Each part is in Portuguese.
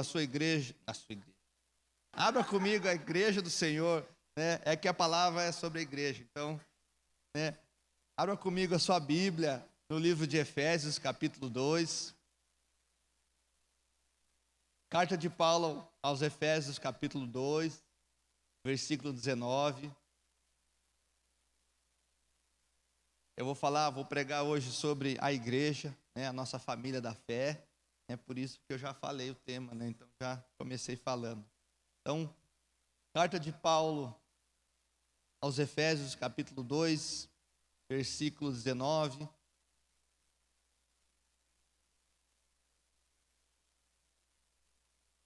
a sua igreja. Abra comigo a igreja do Senhor, né? É que a palavra é sobre a igreja. Então, né? Abra comigo a sua Bíblia no livro de Efésios, capítulo 2. Carta de Paulo aos Efésios, capítulo 2, versículo 19. Vou pregar hoje sobre a igreja, né, a nossa família da fé. É por isso que eu já falei o tema, né? Então já comecei falando. Então, carta de Paulo aos Efésios, capítulo 2, versículo 19.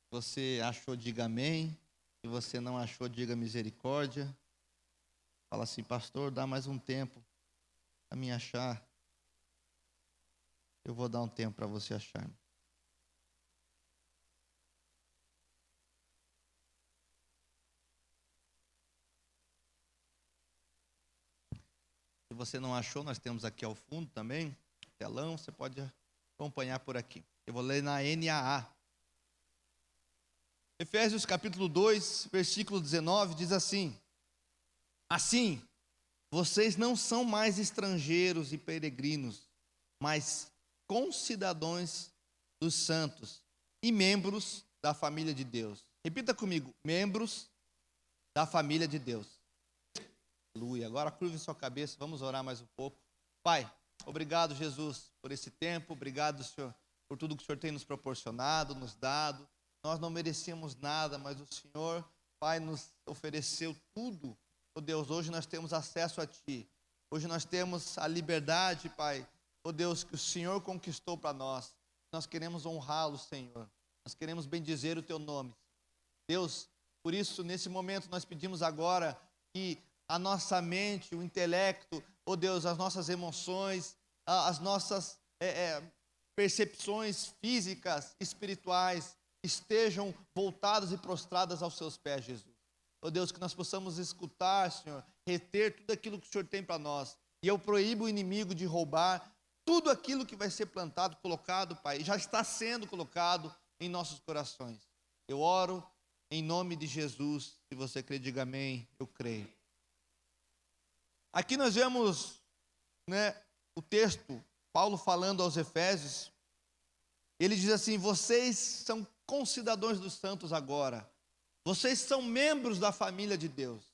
Se você achou, diga amém. Se você não achou, diga misericórdia. Fala assim, pastor, dá mais um tempo para me achar. Eu vou dar um tempo para você achar. Se você não achou, nós temos aqui ao fundo também, telão, você pode acompanhar por aqui. Eu vou ler na NAA. Efésios capítulo 2, versículo 19, diz assim: Assim, vocês não são mais estrangeiros e peregrinos, mas concidadãos dos santos e membros da família de Deus. Repita comigo, membros da família de Deus. Aleluia. Agora curve sua cabeça, vamos orar mais um pouco. Pai, obrigado, Jesus, por esse tempo. Obrigado, Senhor, por tudo que o Senhor tem nos proporcionado, nos dado. Nós não merecíamos nada, mas o Senhor, Pai, nos ofereceu tudo. Oh Deus, hoje nós temos acesso a Ti. Hoje nós temos a liberdade, Pai, oh Deus, que o Senhor conquistou para nós. Nós queremos honrá-lo, Senhor. Nós queremos bendizer o Teu nome. Deus, por isso, nesse momento, nós pedimos agora que a nossa mente, o intelecto, oh Deus, as nossas emoções, as nossas percepções físicas, espirituais, estejam voltadas e prostradas aos Seus pés, Jesus. Oh Deus, que nós possamos escutar, Senhor, reter tudo aquilo que o Senhor tem para nós. E eu proíbo o inimigo de roubar tudo aquilo que vai ser plantado, colocado, Pai, já está sendo colocado em nossos corações. Eu oro em nome de Jesus. Se você crê, diga amém. Eu creio. Aqui nós vemos, né, o texto, Paulo falando aos Efésios. Ele diz assim: vocês são concidadãos dos santos agora. Vocês são membros da família de Deus.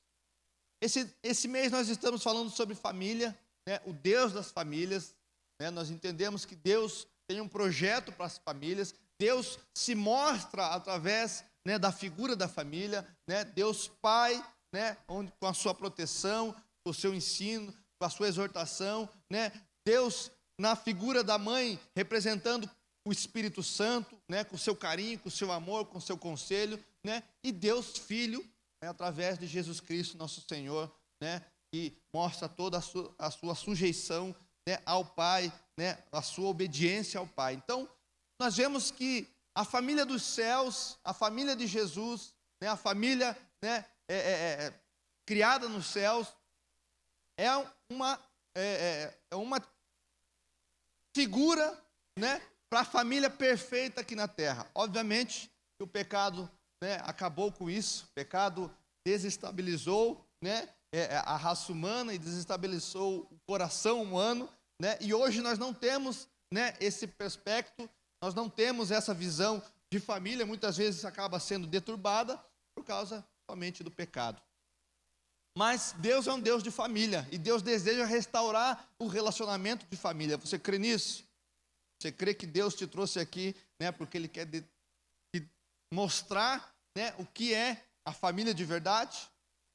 Esse mês nós estamos falando sobre família, né, o Deus das famílias. Né, nós entendemos que Deus tem um projeto para as famílias. Deus se mostra através, né, da figura da família. Né, Deus Pai, né, com a sua proteção, com o seu ensino, com a sua exortação. Né, Deus na figura da mãe, representando o Espírito Santo, né, com o seu carinho, com o seu amor, com o seu conselho, né, e Deus Filho, né, através de Jesus Cristo, nosso Senhor, né, que mostra toda a sua sujeição, né, ao Pai, né, a sua obediência ao Pai. Então, nós vemos que a família dos céus, a família de Jesus, né, a família, né, criada nos céus, é uma figura, né, para a família perfeita aqui na terra. Obviamente que o pecado, né, acabou com isso. O pecado desestabilizou, né, a raça humana e desestabilizou o coração humano, né, e hoje nós não temos, né, esse perspecto, nós não temos essa visão de família. Muitas vezes acaba sendo deturbada por causa somente do pecado. Mas Deus é um Deus de família e Deus deseja restaurar o relacionamento de família. Você crê nisso? Você crê que Deus te trouxe aqui, né, porque Ele quer mostrar, né, o que é a família de verdade?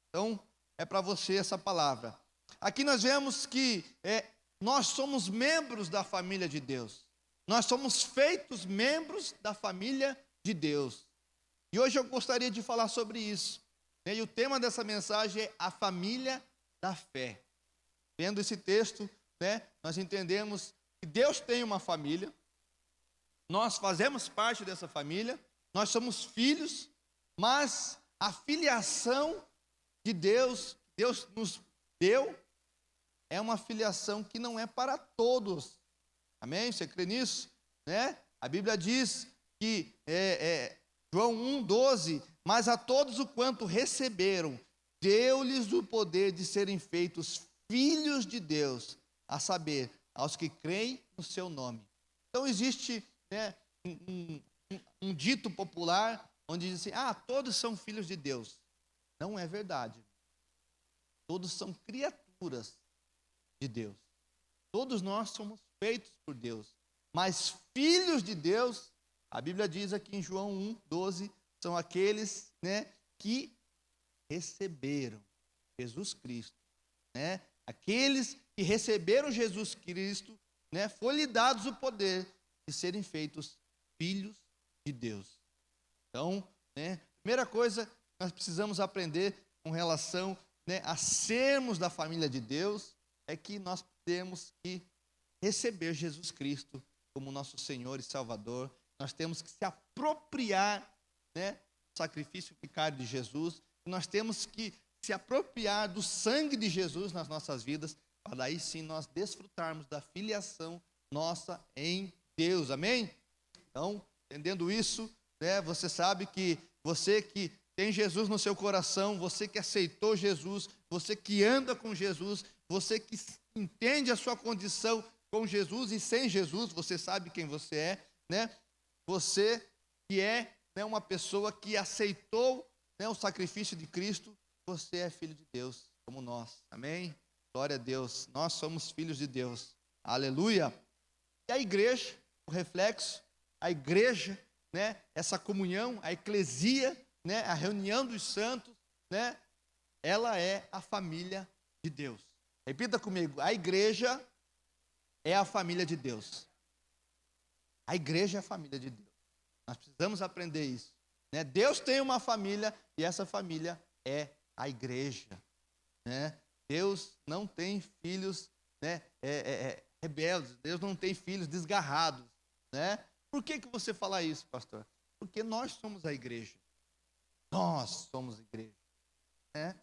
Então, é para você essa palavra. Aqui nós vemos que nós somos membros da família de Deus. Nós somos feitos membros da família de Deus. E hoje eu gostaria de falar sobre isso. Né, e o tema dessa mensagem é a família da fé. Vendo esse texto, né, nós entendemos que Deus tem uma família, nós fazemos parte dessa família, nós somos filhos, mas a filiação de Deus nos deu, é uma filiação que não é para todos. Amém? Você crê nisso? Né? A Bíblia diz que João 1,12, mas a todos o quanto receberam, deu-lhes o poder de serem feitos filhos de Deus, a saber, aos que creem no seu nome. Então existe, né, um dito popular, onde diz assim, todos são filhos de Deus. Não é verdade. Todos são criaturas de Deus. Todos nós somos feitos por Deus. Mas filhos de Deus, a Bíblia diz aqui em João 1,12, são aqueles, né, que receberam Jesus Cristo. Né? Aqueles que receberam Jesus Cristo, né, foi-lhe dados o poder de serem feitos filhos de Deus. Então, né, primeira coisa que nós precisamos aprender com relação, né, a sermos da família de Deus, é que nós temos que receber Jesus Cristo como nosso Senhor e Salvador. Nós temos que se apropriar, né, do sacrifício vicário de Jesus. Nós temos que se apropriar do sangue de Jesus nas nossas vidas, para daí sim nós desfrutarmos da filiação nossa em Deus. Amém? Então, entendendo isso, né, você sabe que você que tem Jesus no seu coração, você que aceitou Jesus, você que anda com Jesus, você que entende a sua condição com Jesus e sem Jesus, você sabe quem você é, né? Você que é, né, uma pessoa que aceitou, né, o sacrifício de Cristo, você é filho de Deus, como nós. Amém? Glória a Deus. Nós somos filhos de Deus. Aleluia. E a igreja, o reflexo, a igreja, né, essa comunhão, a eclesia, né, a reunião dos santos, né, ela é a família de Deus. Repita comigo, a igreja é a família de Deus. A igreja é a família de Deus. Nós precisamos aprender isso. Né? Deus tem uma família e essa família é a igreja. Né? Deus não tem filhos, né, rebeldes. Deus não tem filhos desgarrados. Né? Por que você fala isso, pastor? Porque nós somos a igreja. Nós somos a igreja. Né?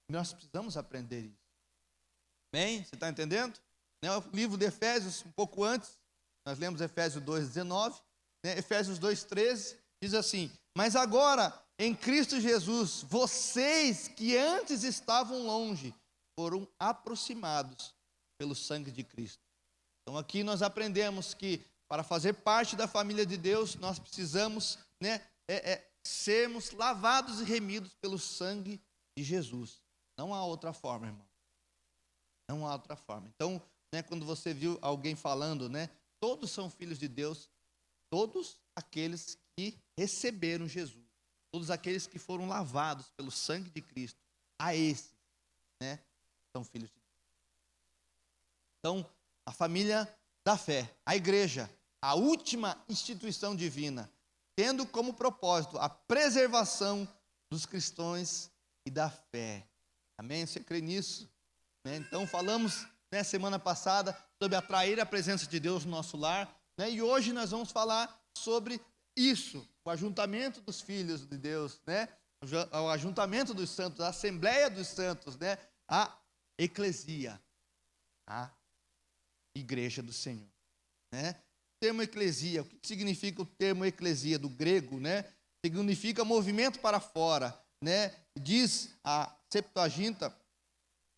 Nós precisamos aprender isso. Bem, você está entendendo? Né? O livro de Efésios, um pouco antes, nós lemos Efésios 2,19, né? Efésios 2,13, diz assim, mas agora, em Cristo Jesus, vocês que antes estavam longe, foram aproximados pelo sangue de Cristo. Então aqui nós aprendemos que para fazer parte da família de Deus, nós precisamos, né, sermos lavados e remidos pelo sangue de Jesus. Não há outra forma, irmão. Não há outra forma. Então, né, quando você viu alguém falando, né, todos são filhos de Deus, todos aqueles que receberam Jesus, todos aqueles que foram lavados pelo sangue de Cristo, a esses, né, são filhos de Deus. Então, a família da fé, a igreja, a última instituição divina, tendo como propósito a preservação dos cristãos e da fé. Amém? Você crê nisso? Né? Então, falamos, né, semana passada sobre atrair a presença de Deus no nosso lar, né? E hoje nós vamos falar sobre isso, o ajuntamento dos filhos de Deus, né? O ajuntamento dos santos, a assembleia dos santos, né? A eclesia, a igreja do Senhor, né? O termo eclesia, o que significa o termo eclesia do grego, né? Significa movimento para fora, né? Diz a Septuaginta,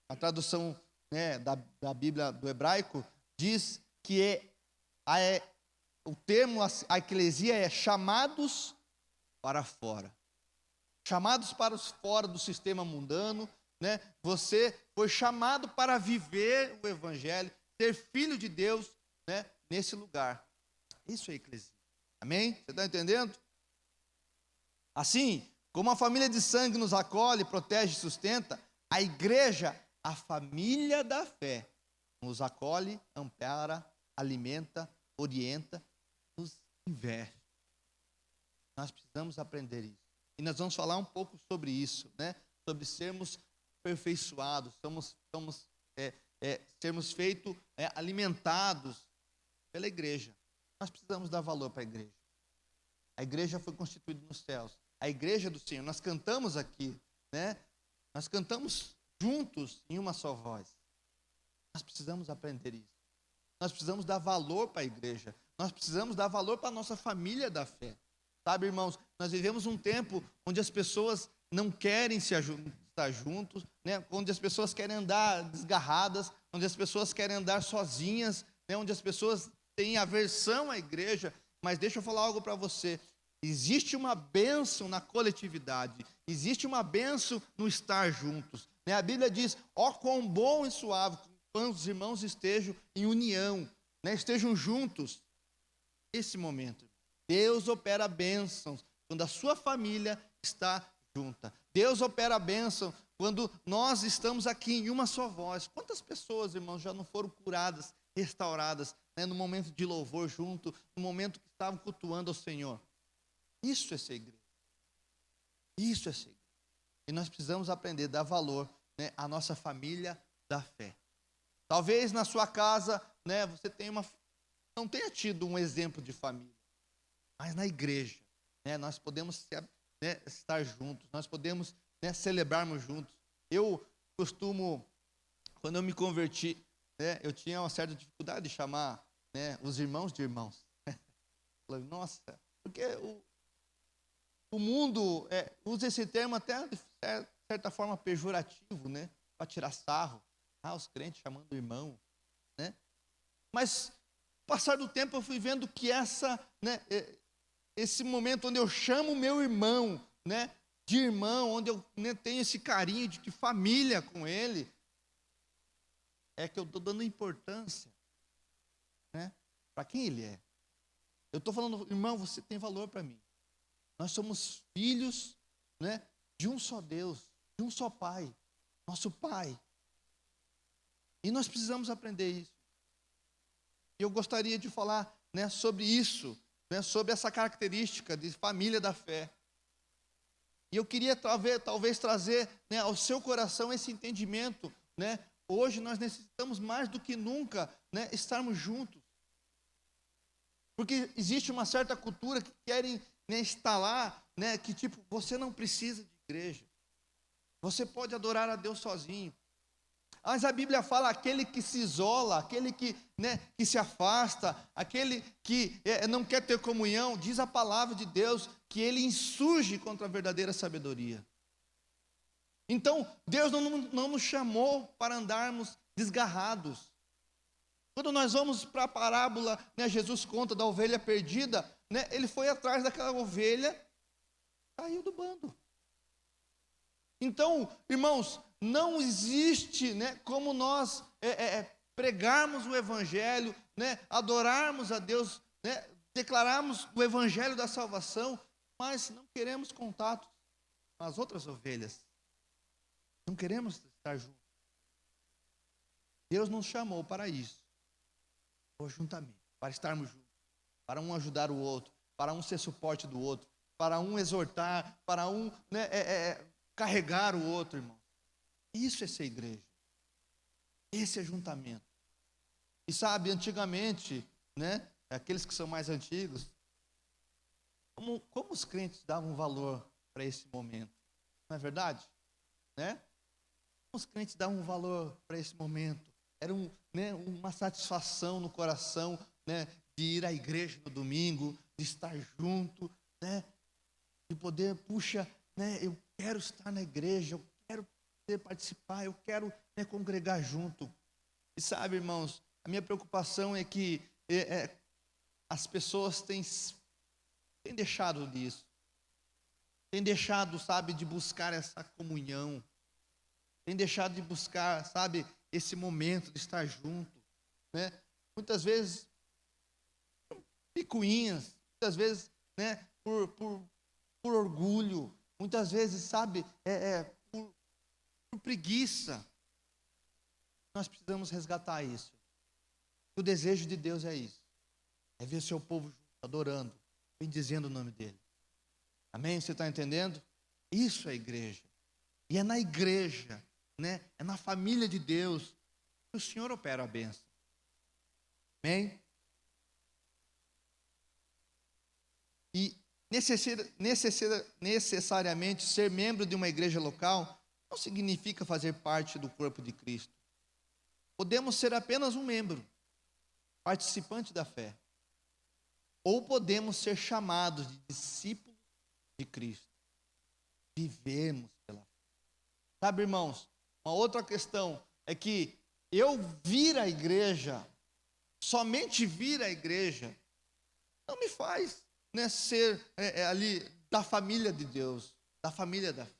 a tradução, né, da Bíblia do hebraico, diz que o termo, a eclesia é chamados para fora. Chamados para fora do sistema mundano, né? Você foi chamado para viver o evangelho, ser filho de Deus, né, nesse lugar. Isso é eclesia. Amém? Você está entendendo? Assim, como a família de sangue nos acolhe, protege e sustenta, a igreja, a família da fé, nos acolhe, ampara, alimenta, orienta, nos investe. Nós precisamos aprender isso. E nós vamos falar um pouco sobre isso, né? Sobre sermos aperfeiçoados, sermos feitos, alimentados pela igreja. Nós precisamos dar valor para a igreja. A igreja foi constituída nos céus. A igreja do Senhor. Nós cantamos aqui, né? Nós cantamos juntos em uma só voz. Nós precisamos aprender isso. Nós precisamos dar valor para a igreja. Nós precisamos dar valor para a nossa família da fé. Sabe, irmãos, nós vivemos um tempo onde as pessoas não querem estar juntos, né? Onde as pessoas querem andar desgarradas, onde as pessoas querem andar sozinhas, né? Onde as pessoas têm aversão à igreja. Mas deixa eu falar algo para você. Existe uma bênção na coletividade, existe uma bênção no estar juntos, né? A Bíblia diz: ó, quão bom e suave quando os irmãos estejam em união, né? Estejam juntos. Esse momento, Deus opera bênçãos quando a sua família está junta. Deus opera a bênção quando nós estamos aqui em uma só voz. Quantas pessoas, irmãos, já não foram curadas, restauradas, né, no momento de louvor junto, no momento que estavam cultuando ao Senhor? Isso é ser igreja. Isso é ser igreja. E nós precisamos aprender a dar valor, né, à nossa família da fé. Talvez na sua casa, né, você não tenha tido um exemplo de família, mas na igreja, né, nós podemos né, estar juntos, nós podemos, né, celebrarmos juntos. Eu costumo, quando eu me converti, né, eu tinha uma certa dificuldade de chamar, né, os irmãos de irmãos. Falei, nossa, porque o mundo usa esse termo até de certa forma pejorativo, né, para tirar sarro. Os crentes chamando irmão, né? Mas, passar do tempo, eu fui vendo que esse momento onde eu chamo meu irmão, né, de irmão, onde eu, né, tenho esse carinho de família com ele, é que eu estou dando importância, né, para quem ele é. Eu estou falando, irmão, você tem valor para mim. Nós somos filhos, né, de um só Deus, de um só Pai, nosso Pai. E nós precisamos aprender isso. Eu gostaria de falar, né, sobre isso, né, sobre essa característica de família da fé. E eu queria talvez trazer, né, ao seu coração esse entendimento, né? Hoje nós necessitamos mais do que nunca, né, estarmos juntos. Porque existe uma certa cultura que querem, né, instalar, né, que tipo, você não precisa de igreja. Você pode adorar a Deus sozinho. Mas a Bíblia fala aquele que se isola, aquele que, né, que se afasta, aquele que não quer ter comunhão, diz a palavra de Deus que ele insurge contra a verdadeira sabedoria. Então, Deus não nos chamou para andarmos desgarrados. Quando nós vamos para a parábola, né, Jesus conta da ovelha perdida, né, ele foi atrás daquela ovelha, caiu do bando. Então, irmãos, não existe, né, como nós pregarmos o Evangelho, né, adorarmos a Deus, né, declararmos o Evangelho da salvação, mas não queremos contato com as outras ovelhas. Não queremos estar juntos. Deus nos chamou para isso, juntamente, para estarmos juntos, para um ajudar o outro, para um ser suporte do outro, para um exortar, para um, né, carregar o outro, irmão. Isso é ser igreja. Esse é juntamento. E sabe, antigamente, né, aqueles que são mais antigos, como os crentes davam valor para esse momento? Não é verdade? Né? Como os crentes davam valor para esse momento? Era né, uma satisfação no coração, né, de ir à igreja no domingo, de estar junto, né, de poder, puxa, né, eu quero estar na igreja, eu quero poder participar, eu quero, né, congregar junto. E sabe, irmãos, a minha preocupação é que as pessoas têm deixado disso, têm deixado, sabe, de buscar essa comunhão, têm deixado de buscar, sabe, esse momento de estar junto, né? Muitas vezes picuinhas, muitas vezes, né, por orgulho, muitas vezes, sabe, por preguiça. Nós precisamos resgatar isso. O desejo de Deus é isso. É ver seu povo adorando, bendizendo o nome dele. Amém? Você está entendendo? Isso é igreja. E é na igreja, né, é na família de Deus que o Senhor opera a bênção. Amém? E necessariamente ser membro de uma igreja local não significa fazer parte do corpo de Cristo. Podemos ser apenas um membro, participante da fé. ou podemos ser chamados de discípulos de Cristo. Vivemos pela fé. Sabe, irmãos, uma outra questão é que eu vir à igreja, somente vir à igreja, não me faz, né, ser ali da família de Deus, da família da fé.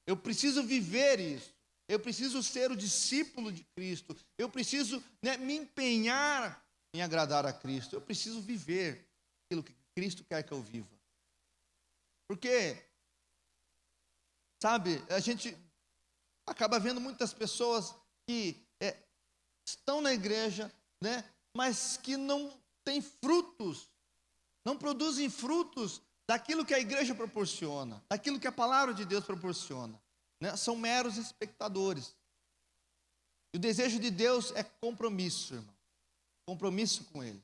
Eu preciso viver isso. Eu preciso ser o discípulo de Cristo. Eu preciso, né, me empenhar em agradar a Cristo. Eu preciso viver aquilo que Cristo quer que eu viva. Porque, sabe, a gente acaba vendo muitas pessoas que estão na igreja, né, mas que não têm frutos, não produzem frutos daquilo que a igreja proporciona, daquilo que a palavra de Deus proporciona. Né? São meros espectadores. E o desejo de Deus é compromisso, irmão. Compromisso com Ele.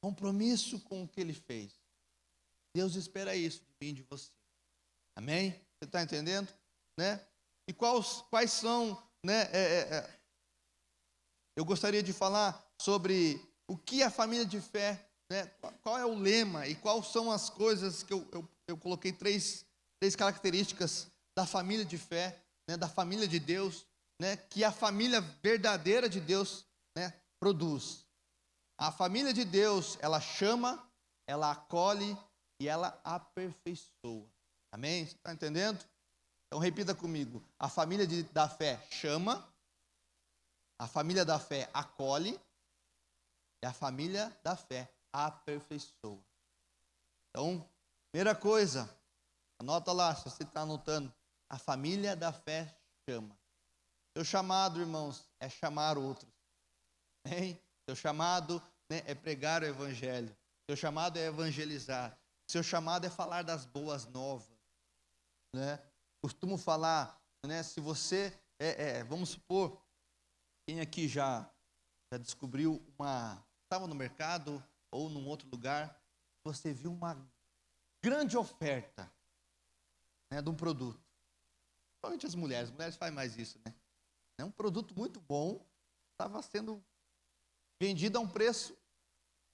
Compromisso com o que Ele fez. Deus espera isso de mim e de você. Amém? Você está entendendo? Né? E quais são, né, eu gostaria de falar sobre o que a família de fé, né, qual é o lema e quais são as coisas que eu coloquei três características da família de fé, né, da família de Deus, né, que a família verdadeira de Deus, né, produz. A família de Deus, ela chama, ela acolhe e ela aperfeiçoa. Amém? Você está entendendo? Então repita comigo. A família da fé chama, a família da fé acolhe e a família da fé aperfeiçoa. Então, primeira coisa, anota lá, se você está anotando. A família da fé chama. Seu chamado, irmãos, é chamar outros. Amém? Seu chamado, né, é pregar o evangelho. Seu chamado é evangelizar. Seu chamado é falar das boas novas. Né? Costumo falar, né, se você, vamos supor, quem aqui já descobriu estava no mercado ou num outro lugar, você viu uma grande oferta, né, de um produto. Principalmente as mulheres fazem mais isso, né? É um produto muito bom, estava sendo vendido a um preço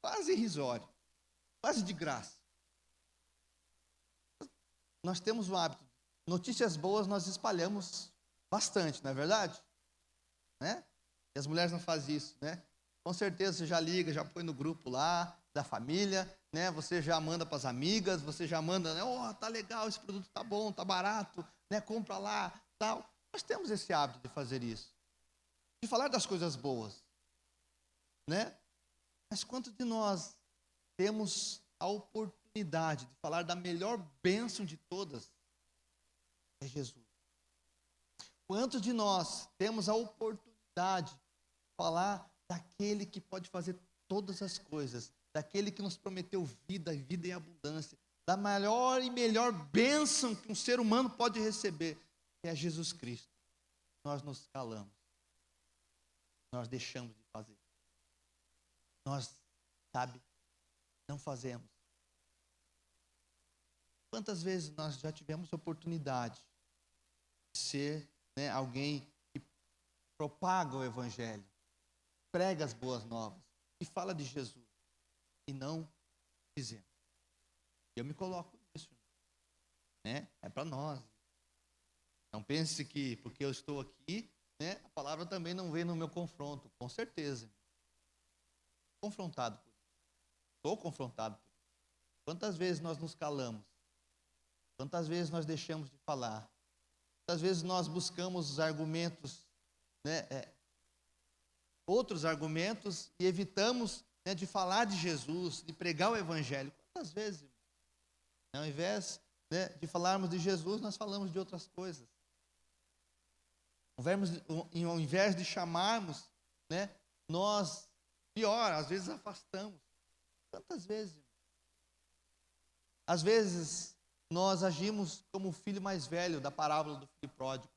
quase irrisório, quase de graça. Nós temos o hábito, notícias boas nós espalhamos bastante, não é verdade? Né? E as mulheres não fazem isso, né? Com certeza você já liga, já põe no grupo lá, da família, né? Você já manda para as amigas, você já manda, né? Oh, tá legal, esse produto tá bom, tá barato, né? Compra lá, tal. Nós temos esse hábito de fazer isso, de falar das coisas boas, né? Mas quantos de nós temos a oportunidade de falar da melhor bênção de todas? É Jesus. Quantos de nós temos a oportunidade de falar daquele que pode fazer todas as coisas, daquele que nos prometeu vida em abundância, da maior e melhor bênção que um ser humano pode receber, que é Jesus Cristo? Nós nos calamos, nós deixamos de fazer. Nós, sabe, não fazemos. Quantas vezes nós já tivemos oportunidade de ser, né, alguém que propaga o evangelho, prega as boas novas e fala de Jesus e não dizemos? Eu me coloco nisso, né? É para nós. Não pense que porque eu estou aqui, né, a palavra também não vem no meu confronto, com certeza. Confrontado por isso. Estou confrontado por isso. Quantas vezes nós nos calamos? Quantas vezes nós deixamos de falar? Quantas vezes nós buscamos os argumentos, né, outros argumentos, e evitamos, né, de falar de Jesus, de pregar o evangelho? Quantas vezes, irmão? Ao invés, né, de falarmos de Jesus, nós falamos de outras coisas. Ao invés de chamarmos, né, nós, pior, às vezes afastamos. Quantas vezes, irmão? Às vezes nós agimos como o filho mais velho da parábola do filho pródigo.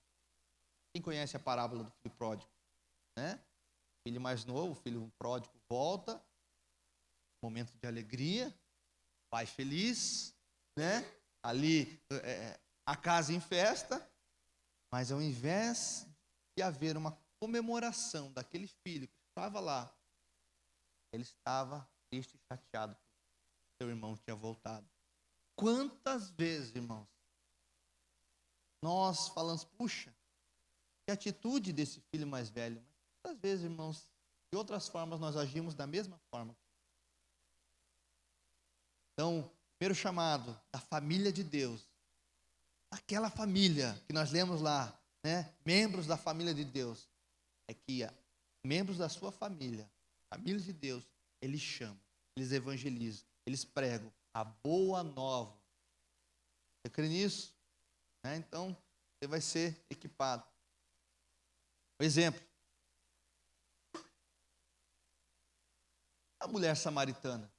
Quem conhece a parábola do filho pródigo? Né? O filho mais novo, o filho pródigo volta, momento de alegria, pai feliz, né? Ali a casa em festa, mas ao invés de haver uma comemoração daquele filho que estava lá, ele estava triste e chateado porque seu irmão tinha voltado. Quantas vezes, irmãos, nós falamos, puxa, que atitude desse filho mais velho. Mas quantas vezes, irmãos, de outras formas nós agimos da mesma forma? Então, primeiro chamado da família de Deus, aquela família que nós lemos lá, né? Membros da família de Deus, é que membros da sua família, família de Deus, eles chamam, eles evangelizam, eles pregam a boa nova. Você crê nisso? Né? Então, você vai ser equipado. Por exemplo, a mulher samaritana.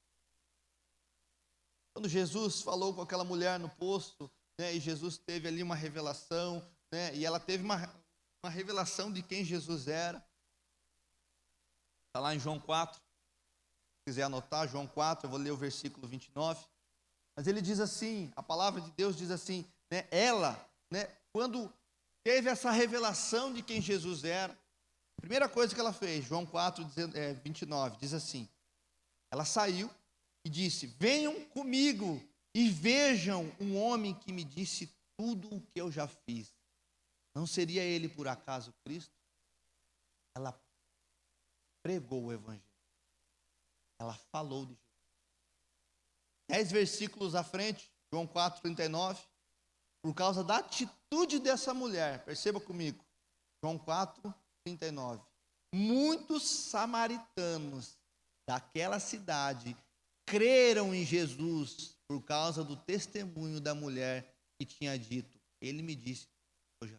Quando Jesus falou com aquela mulher no poço, né, e Jesus teve ali uma revelação, né, e ela teve uma revelação de quem Jesus era. Está lá em João 4, se quiser anotar, João 4, eu vou ler o versículo 29. Mas ele diz assim, a palavra de Deus diz assim, né, ela, né, quando teve essa revelação de quem Jesus era, a primeira coisa que ela fez, João 4, 29, diz assim, ela saiu e disse, venham comigo e vejam um homem que me disse tudo o que eu já fiz. Não seria ele por acaso Cristo? Ela pregou o evangelho. Ela falou de Jesus. 10 versículos à frente, João 4, 39, por causa da atitude dessa mulher, perceba comigo, João 4, 39, muitos samaritanos daquela cidade creram em Jesus por causa do testemunho da mulher que tinha dito, ele me disse, eu já.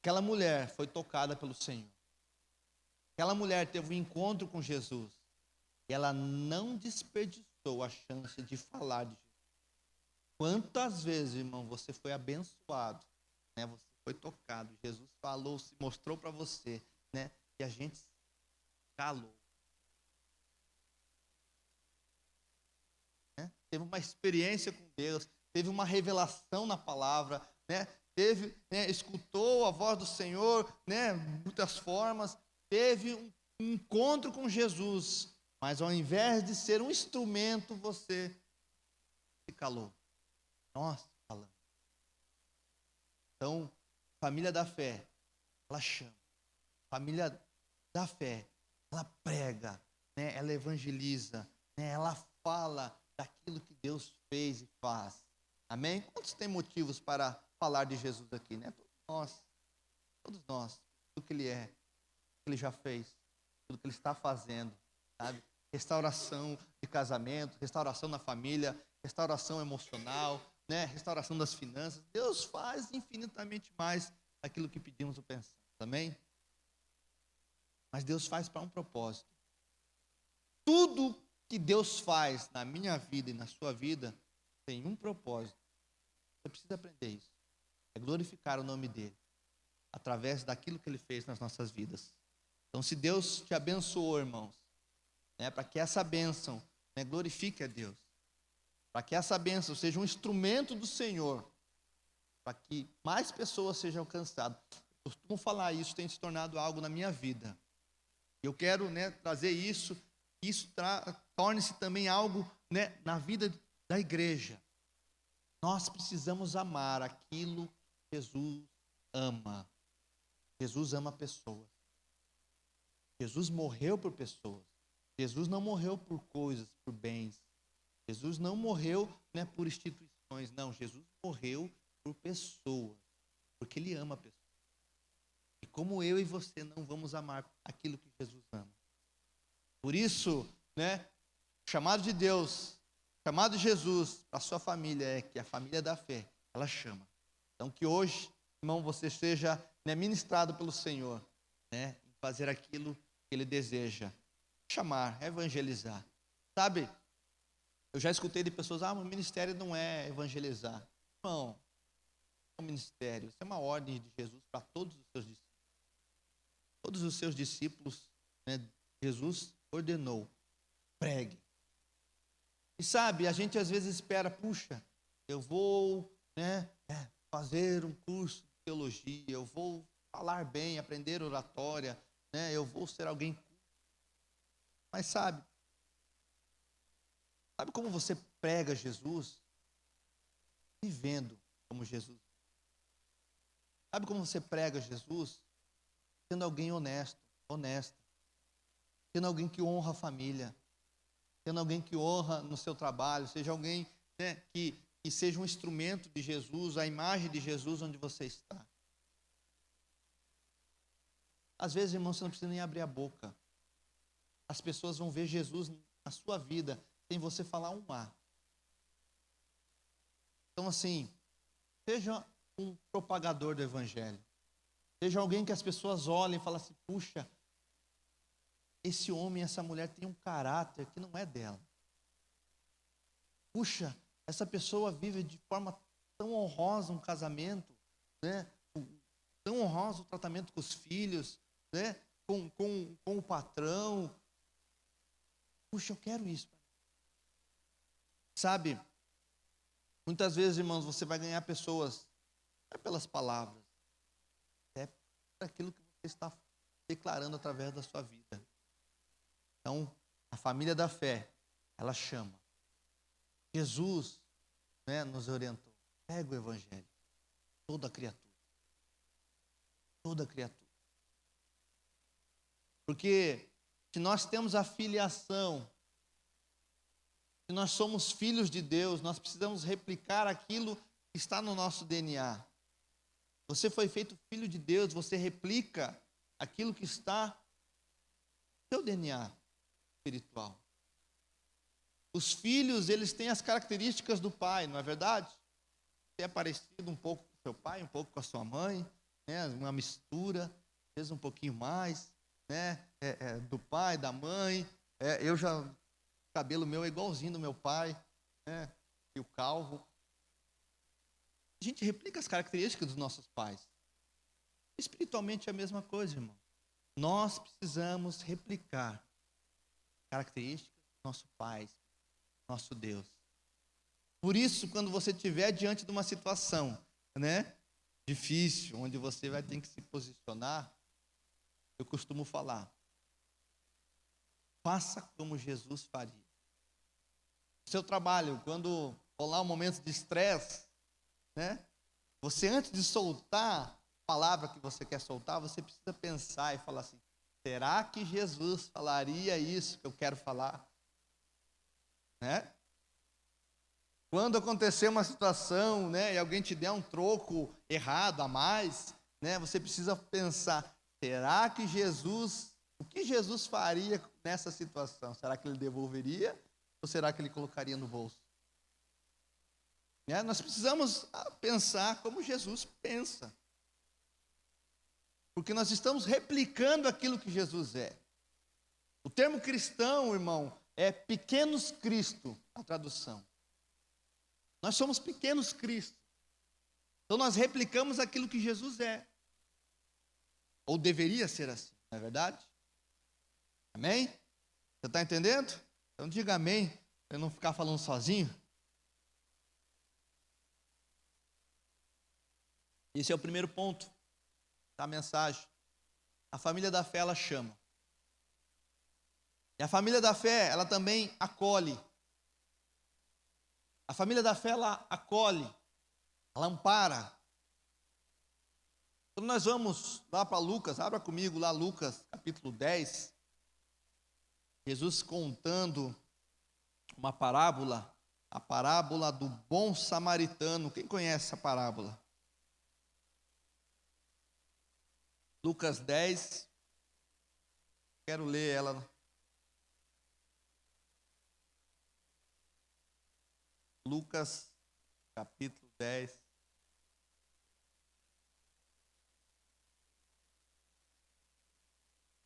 Aquela mulher foi tocada pelo Senhor. Aquela mulher teve um encontro com Jesus. E ela não desperdiçou a chance de falar de Jesus. Quantas vezes, irmão, você foi abençoado, né? Você foi tocado, Jesus falou, se mostrou para você, né? E a gente calou. Né? Teve uma experiência com Deus, teve uma revelação na palavra, né? Teve, né, escutou a voz do Senhor, né? Muitas formas, teve um encontro com Jesus. Mas ao invés de ser um instrumento, você se calou. Nós falamos. Então, família da fé, ela chama. Família da fé, ela prega, né? Ela evangeliza, né? Ela fala daquilo que Deus fez e faz. Amém? Quantos têm motivos para falar de Jesus aqui, né? Todos nós, tudo que Ele é, tudo que Ele já fez, tudo que Ele está fazendo, sabe? Restauração de casamento, restauração na família, restauração emocional, né? Restauração das finanças. Deus faz infinitamente mais aquilo que pedimos ou pensamos, amém? Mas Deus faz para um propósito. Tudo que Deus faz na minha vida e na sua vida tem um propósito. Você precisa aprender isso. É glorificar o nome dEle através daquilo que Ele fez nas nossas vidas. Então, se Deus te abençoou, irmãos, né, para que essa bênção, né, glorifique a Deus, para que essa bênção seja um instrumento do Senhor, para que mais pessoas sejam alcançadas. Eu costumo falar isso, tem se tornado algo na minha vida. Eu quero, né, trazer isso, que isso torne-se também algo, né, na vida da igreja. Nós precisamos amar aquilo que Jesus ama. Jesus ama pessoas. Jesus morreu por pessoas. Jesus não morreu por coisas, por bens. Jesus não morreu, né, por instituições. Não, Jesus morreu por pessoas, porque Ele ama pessoas. E como eu e você não vamos amar aquilo que Jesus ama. Por isso, né, o chamado de Deus, o chamado de Jesus para a sua família é que a família da fé, ela chama. Então que hoje, irmão, você seja, né, ministrado pelo Senhor, né, em fazer aquilo que Ele deseja. Chamar, evangelizar. Sabe, eu já escutei de pessoas, o ministério não é evangelizar. Não, é um ministério, isso é uma ordem de Jesus para todos os seus discípulos. Todos os seus discípulos, né, Jesus ordenou, pregue. E sabe, a gente às vezes espera, puxa, eu vou, né, fazer um curso de teologia, eu vou falar bem, aprender oratória, né, eu vou ser alguém. Mas sabe como você prega Jesus? Vivendo como Jesus. Sabe como você prega Jesus? Sendo alguém honesto, honesta. Sendo alguém que honra a família. Sendo alguém que honra no seu trabalho. Seja alguém, né, que seja um instrumento de Jesus, a imagem de Jesus onde você está. Às vezes, irmão, você não precisa nem abrir a boca. As pessoas vão ver Jesus na sua vida sem você falar um A. Então, assim, seja um propagador do Evangelho. Seja alguém que as pessoas olhem e falem assim, puxa, esse homem, essa mulher tem um caráter que não é dela. Puxa, essa pessoa vive de forma tão honrosa um casamento, né? Tão honroso o tratamento com os filhos, né? Com o patrão. Puxa, eu quero isso. Sabe, muitas vezes, irmãos, você vai ganhar pessoas, não é pelas palavras, é por aquilo que você está declarando através da sua vida. Então, a família da fé, ela chama. Jesus, né, nos orientou. Pega o Evangelho. Toda criatura. Toda criatura. Porque se nós temos a filiação, se nós somos filhos de Deus, nós precisamos replicar aquilo que está no nosso DNA. Você foi feito filho de Deus, você replica aquilo que está no seu DNA espiritual. Os filhos, eles têm as características do pai, não é verdade? Você é parecido um pouco com o seu pai, um pouco com a sua mãe, né? Uma mistura, às vezes um pouquinho mais, né? Do pai, da mãe. O cabelo meu é igualzinho do meu pai, né? E o calvo. A gente replica as características dos nossos pais. Espiritualmente é a mesma coisa, irmão. Nós precisamos replicar características do nosso pai, nosso Deus. Por isso, quando você estiver diante de uma situação, né, difícil, onde você vai ter que se posicionar, eu costumo falar, faça como Jesus faria. No seu trabalho, quando rolar um momento de estresse, né, você antes de soltar a palavra que você quer soltar, você precisa pensar e falar assim, será que Jesus falaria isso que eu quero falar? Né? Quando acontecer uma situação, né, e alguém te der um troco errado a mais, né, você precisa pensar, será que o que Jesus faria nessa situação? Será que ele devolveria ou será que ele colocaria no bolso? Né? Nós precisamos pensar como Jesus pensa. Porque nós estamos replicando aquilo que Jesus é. O termo cristão, irmão, é pequenos Cristo, a tradução. Nós somos pequenos Cristo. Então nós replicamos aquilo que Jesus é. Ou deveria ser assim, não é verdade? Amém? Você está entendendo? Então diga amém, para eu não ficar falando sozinho. Esse é o primeiro ponto da mensagem. A família da fé, ela chama. E a família da fé, ela também acolhe. A família da fé, ela acolhe, ela ampara. Quando nós vamos lá para Lucas, abra comigo lá Lucas, capítulo 10. Jesus contando uma parábola, a parábola do bom samaritano. Quem conhece essa parábola? Lucas 10, quero ler ela. Lucas, capítulo 10. Se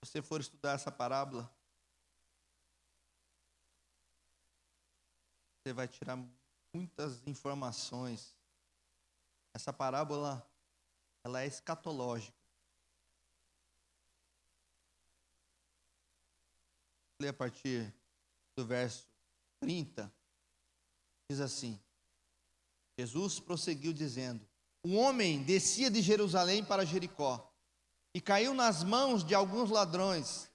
você for estudar essa parábola, você vai tirar muitas informações. Essa parábola, ela é escatológica. Vou ler a partir do verso 30. Diz assim, Jesus prosseguiu dizendo, um homem descia de Jerusalém para Jericó e caiu nas mãos de alguns ladrões.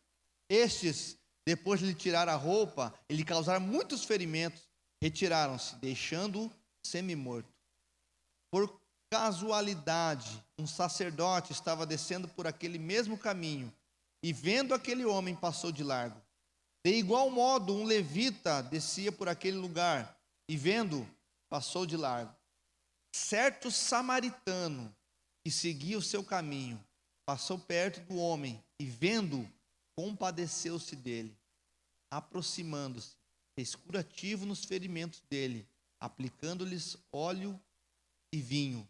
Estes, depois de lhe tirar a roupa e lhe causar muitos ferimentos, retiraram-se, deixando-o semi-morto. Por casualidade, um sacerdote estava descendo por aquele mesmo caminho e, vendo aquele homem, passou de largo. De igual modo, um levita descia por aquele lugar e, vendo, passou de largo. Certo samaritano que seguia o seu caminho passou perto do homem e, vendo, compadeceu-se dele. Aproximando-se, fez curativo nos ferimentos dele, aplicando-lhes óleo e vinho.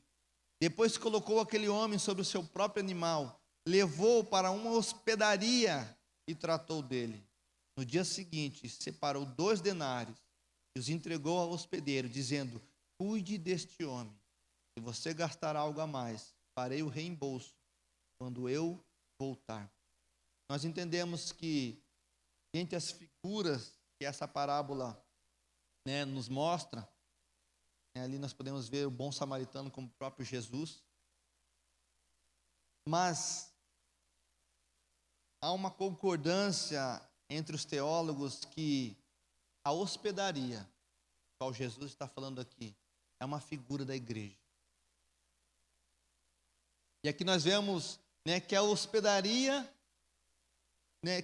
Depois colocou aquele homem sobre o seu próprio animal, levou-o para uma hospedaria e tratou dele. No dia seguinte, separou 2 denários e os entregou ao hospedeiro, dizendo: cuide deste homem. Se você gastar algo a mais, farei o reembolso quando eu voltar. Nós entendemos que, entre as figuras que essa parábola, nos mostra, ali nós podemos ver o bom samaritano como o próprio Jesus. Mas há uma concordância entre os teólogos que a hospedaria, qual Jesus está falando aqui, é uma figura da igreja. E aqui nós vemos, que a hospedaria,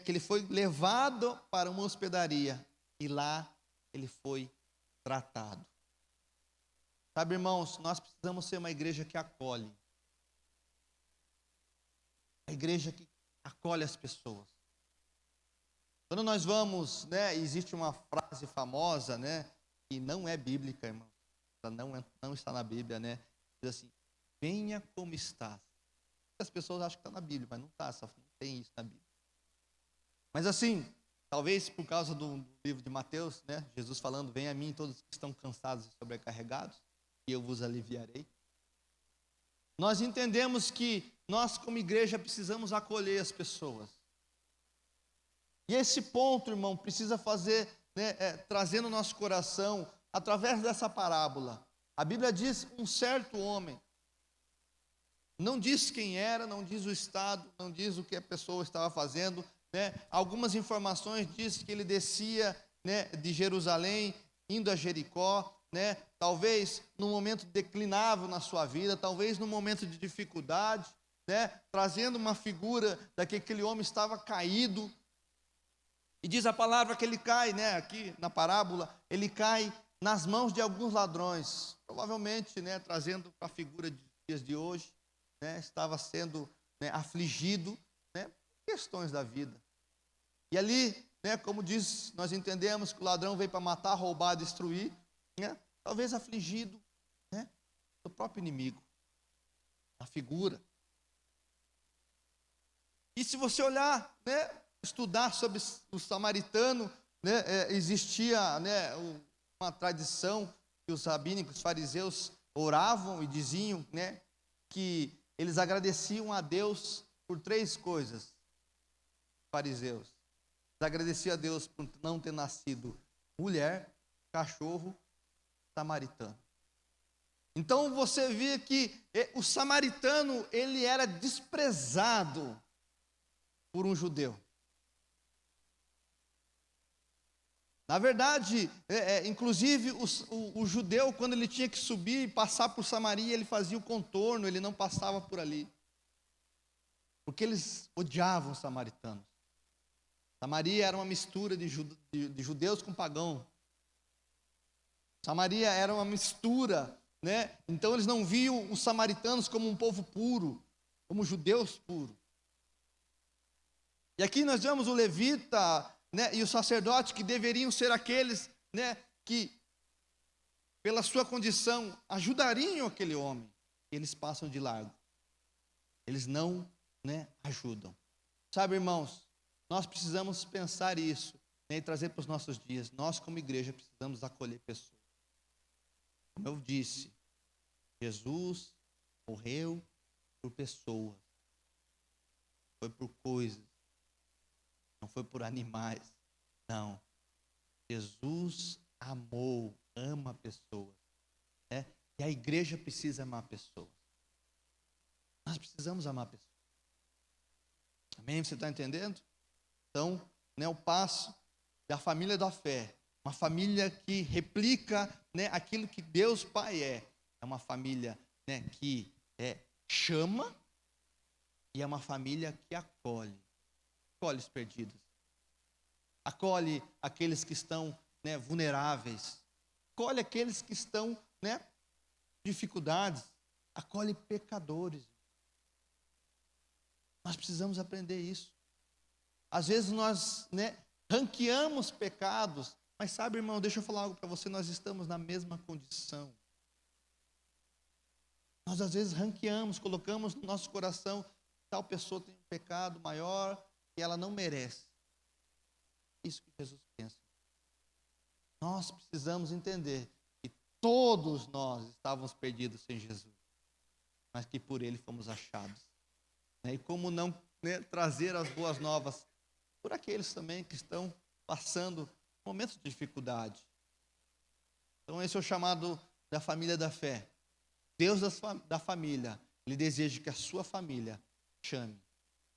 que ele foi levado para uma hospedaria e lá ele foi tratado. Sabe, irmãos, nós precisamos ser uma igreja que acolhe. A igreja que acolhe as pessoas. Quando nós vamos, existe uma frase famosa, que não é bíblica, irmão. Ela não está na Bíblia, diz assim: venha como está. As pessoas acham que está na Bíblia, mas não está, só não tem isso na Bíblia. Mas assim, talvez por causa do livro de Mateus, Jesus falando: venha a mim todos que estão cansados e sobrecarregados, e eu vos aliviarei. Nós entendemos que nós, como igreja, precisamos acolher as pessoas. E esse ponto, irmão, precisa fazer, trazer no nosso coração, através dessa parábola. A Bíblia diz: um certo homem. Não diz quem era, não diz o estado, não diz o que a pessoa estava fazendo. Algumas informações diz que ele descia, de Jerusalém, indo a Jericó, talvez num momento declinável na sua vida, talvez num momento de dificuldade, trazendo uma figura daquele que aquele homem estava caído. E diz a palavra que ele cai, aqui na parábola, ele cai nas mãos de alguns ladrões, provavelmente, trazendo para a figura de dias de hoje, estava sendo, afligido, por questões da vida. E ali, como diz, nós entendemos que o ladrão veio para matar, roubar, destruir, talvez afligido, do próprio inimigo, a figura. E se você olhar, estudar sobre o samaritano, existia, uma tradição que os rabínicos, os fariseus oravam e diziam, que eles agradeciam a Deus por 3 coisas. Fariseus, eles agradeciam a Deus por não ter nascido mulher, cachorro, samaritano. Então você vê que o samaritano, ele era desprezado por um judeu. Na verdade, inclusive o judeu, quando ele tinha que subir e passar por Samaria, ele fazia o contorno, ele não passava por ali. Porque eles odiavam os samaritanos. Samaria era uma mistura de judeus com pagão. Samaria era uma mistura, Então eles não viam os samaritanos como um povo puro, como judeus puros. E aqui nós vemos o levita, e o sacerdote, que deveriam ser aqueles, que, pela sua condição, ajudariam aquele homem. Eles passam de largo. Eles não, ajudam. Sabe, irmãos, nós precisamos pensar isso, e trazer para os nossos dias. Nós, como igreja, precisamos acolher pessoas. Como eu disse, Jesus morreu por pessoas. Foi por coisas. Não foi por animais, não. Jesus amou, ama pessoas. E a igreja precisa amar pessoas. Nós precisamos amar pessoas. Amém? Você está entendendo? Então, né, o passo da família da fé. Uma família que replica, né, aquilo que Deus Pai é. É uma família, né, que chama e é uma família que acolhe. Acolhe os perdidos. Acolhe aqueles que estão, né, vulneráveis. Acolhe aqueles que estão, né, dificuldades. Acolhe pecadores. Nós precisamos aprender isso. Às vezes nós, né, ranqueamos pecados, mas sabe, irmão, deixa eu falar algo para você, nós estamos na mesma condição. Nós às vezes ranqueamos, colocamos no nosso coração, tal pessoa tem um pecado maior e ela não merece. Isso que Jesus pensa. Nós precisamos entender que todos nós estávamos perdidos sem Jesus, mas que por Ele fomos achados. E como não, né, trazer as boas novas por aqueles também que estão passando momentos de dificuldade. Então esse é o chamado da família da fé. Deus da família, Ele deseja que a sua família chame,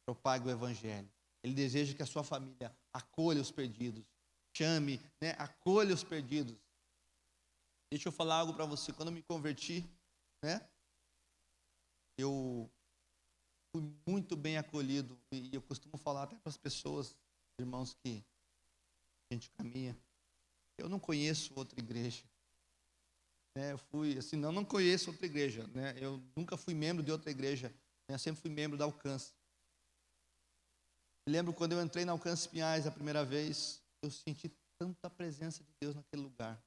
propague o Evangelho. Ele deseja que a sua família acolha os perdidos, chame, né, acolha os perdidos. Deixa eu falar algo para você. Quando eu me converti, né, eu fui muito bem acolhido, e eu costumo falar até para as pessoas, irmãos, que a gente caminha. Eu não conheço outra igreja. Eu fui, assim, não conheço outra igreja, né? Eu nunca fui membro de outra igreja, né? Eu sempre fui membro da Alcance. Me lembro quando eu entrei na Alcance Pinhais a primeira vez, eu senti tanta presença de Deus naquele lugar.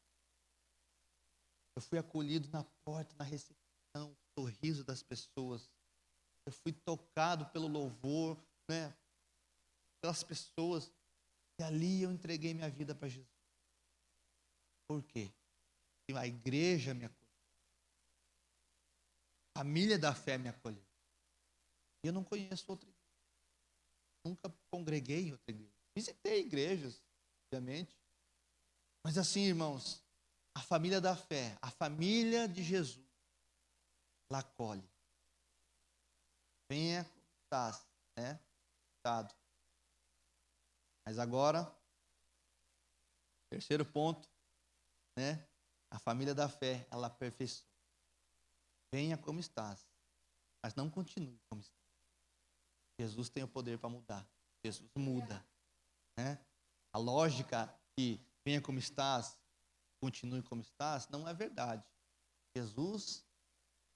Eu fui acolhido na porta, na recepção, o sorriso das pessoas. Eu fui tocado pelo louvor, né? Pelas pessoas. E ali eu entreguei minha vida para Jesus. Por quê? A igreja me acolheu. A família da fé me acolheu. E eu não conheço outra igreja. Nunca congreguei em outra igreja. Visitei igrejas, obviamente. Mas assim, irmãos, a família da fé, a família de Jesus, ela acolhe. Venha como estás, né? Estado. Mas agora, terceiro ponto, né? A família da fé, ela aperfeiçoa. Venha como estás, mas não continue como estás. Jesus tem o poder para mudar. Jesus muda, né? A lógica que venha como estás, continue como estás, não é verdade. Jesus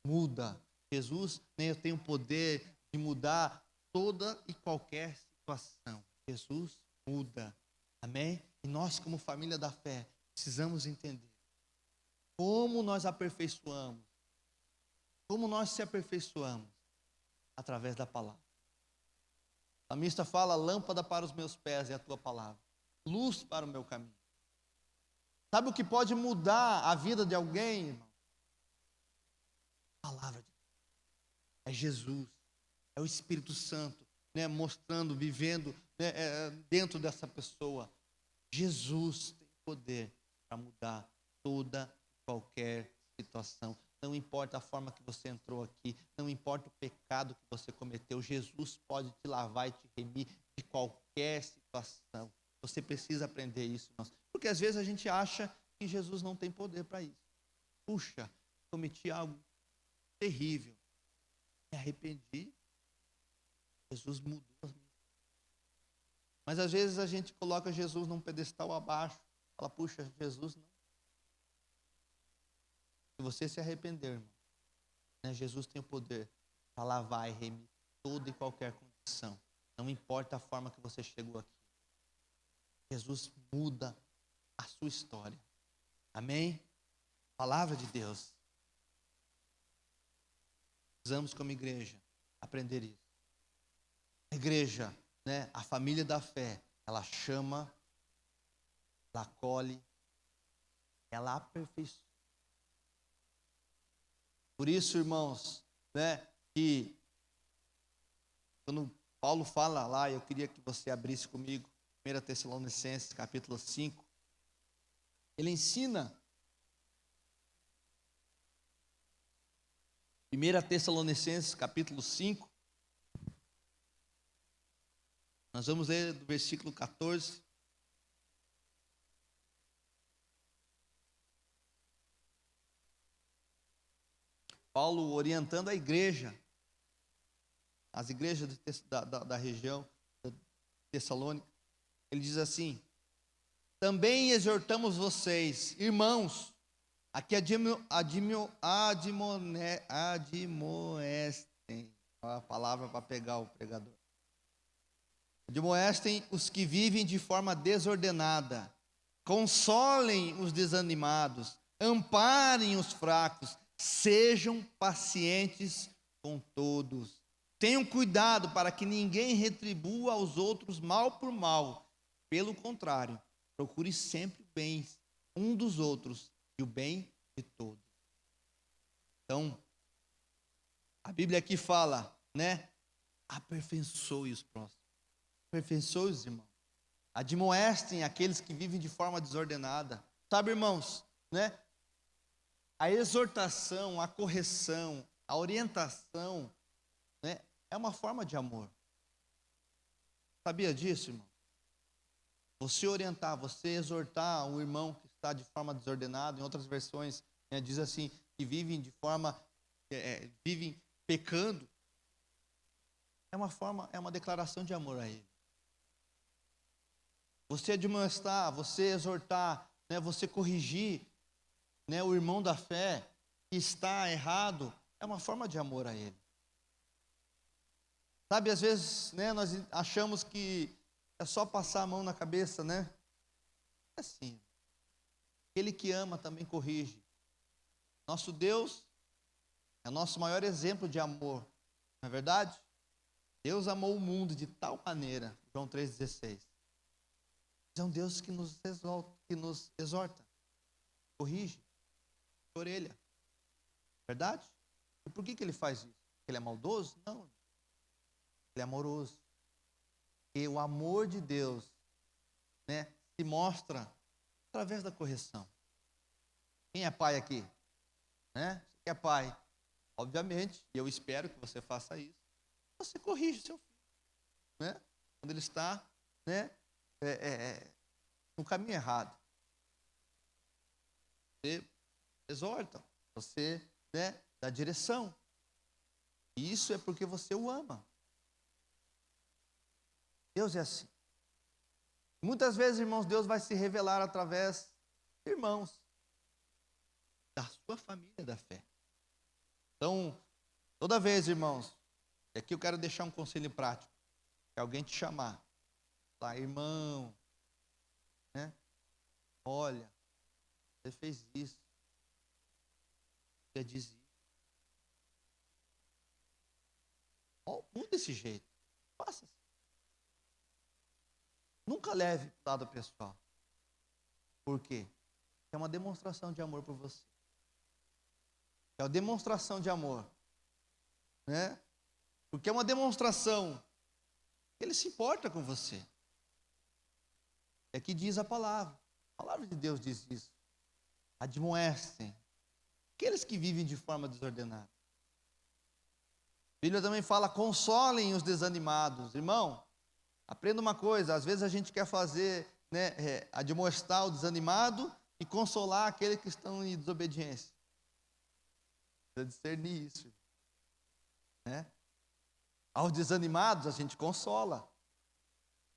muda. Jesus, né, tem o poder de mudar toda e qualquer situação. Jesus muda. Amém? E nós, como família da fé, precisamos entender como nós aperfeiçoamos. Como nós se aperfeiçoamos? Através da palavra. A salmista fala: lâmpada para os meus pés é a tua palavra, luz para o meu caminho. Sabe o que pode mudar a vida de alguém, irmão? A palavra de Deus. É Jesus, é o Espírito Santo, né, mostrando, vivendo, né, dentro dessa pessoa. Jesus tem poder para mudar toda e qualquer situação. Não importa a forma que você entrou aqui, não importa o pecado que você cometeu, Jesus pode te lavar e te remir de qualquer situação. Você precisa aprender isso, irmãos. Porque às vezes a gente acha que Jesus não tem poder para isso. Puxa, cometi algo terrível, me arrependi, Jesus mudou. Mas às vezes a gente coloca Jesus num pedestal abaixo, fala: puxa, Jesus não. Se você se arrepender, irmão, né, Jesus tem o poder para lavar e remir toda e qualquer condição. Não importa a forma que você chegou aqui. Jesus muda a sua história. Amém? Palavra de Deus. Precisamos, como igreja, aprender isso. A igreja, né, a família da fé, ela chama, ela acolhe, ela aperfeiçoa. Por isso, irmãos, né, que quando Paulo fala lá, eu queria que você abrisse comigo 1 Tessalonicenses, capítulo 5. Ele ensina, 1 Tessalonicenses, capítulo 5, Nós vamos ler do versículo 14. Paulo orientando a igreja, as igrejas da região de Tessalônica. Ele diz assim: também exortamos vocês, irmãos, a que admoestem, a palavra para pegar o pregador. Admoestem os que vivem de forma desordenada, consolem os desanimados, amparem os fracos, sejam pacientes com todos. Tenham cuidado para que ninguém retribua aos outros mal por mal. Pelo contrário, procure sempre o bem um dos outros e o bem de todos. Então, a Bíblia aqui fala, né? Aperfeiçoe os próximos. Aperfeiçoe os irmãos. Admoestem aqueles que vivem de forma desordenada. Sabe, irmãos, né? A exortação, a correção, a orientação, né, é uma forma de amor. Sabia disso, irmão? Você orientar, você exortar um irmão que está de forma desordenada, em outras versões, né, diz assim, que vivem de forma, vivem pecando, é uma declaração de amor a ele. Você admoestar, você exortar, né, você corrigir, né, o irmão da fé que está errado, é uma forma de amor a ele. Sabe, às vezes, né, nós achamos que é só passar a mão na cabeça, né? É assim. Aquele que ama também corrige. Nosso Deus é o nosso maior exemplo de amor, não é verdade? Deus amou o mundo de tal maneira, João 3,16. É um Deus que nos exorta, corrige, orelha. Verdade? E por que ele faz isso? Porque ele é maldoso? Não. Ele é amoroso. E o amor de Deus, né, se mostra através da correção. Quem é pai aqui? Né? Você que é pai, obviamente, e eu espero que você faça isso, você corrige seu filho, né? Quando ele está, né, no caminho errado. Você exorta, você, né, dá direção. E isso é porque você o ama. Deus é assim. Muitas vezes, irmãos, Deus vai se revelar através de irmãos da sua família da fé. Então, toda vez, irmãos, e aqui eu quero deixar um conselho prático, que alguém te chamar, lá, irmão, né? Olha, você fez isso, você diz isso. Muda desse jeito, faça assim. Nunca leve para o lado pessoal. Por quê? É uma demonstração de amor por você. É uma demonstração de amor, né? Porque é uma demonstração que ele se importa com você. É que diz a palavra de Deus diz isso. Admoestem aqueles que vivem de forma desordenada. A Bíblia também fala, consolem os desanimados. Irmão, aprenda uma coisa, às vezes a gente quer fazer, né, admoestar o desanimado e consolar aqueles que estão em desobediência. Precisa discernir isso, né? Aos desanimados a gente consola.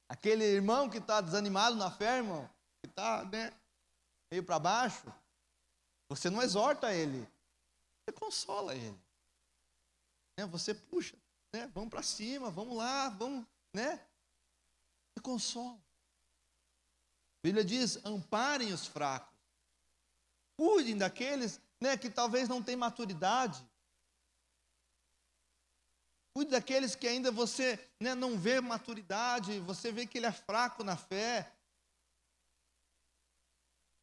Aquele irmão que está desanimado na fé, irmão, que está, né, meio para baixo, você não exorta ele, você consola ele. Né? Você puxa, né? Vamos para cima, vamos lá, vamos, né? Você consola. A Bíblia diz, amparem os fracos. Cuidem daqueles, né, que talvez não têm maturidade. Cuide daqueles que ainda você, né, não vê maturidade, você vê que ele é fraco na fé.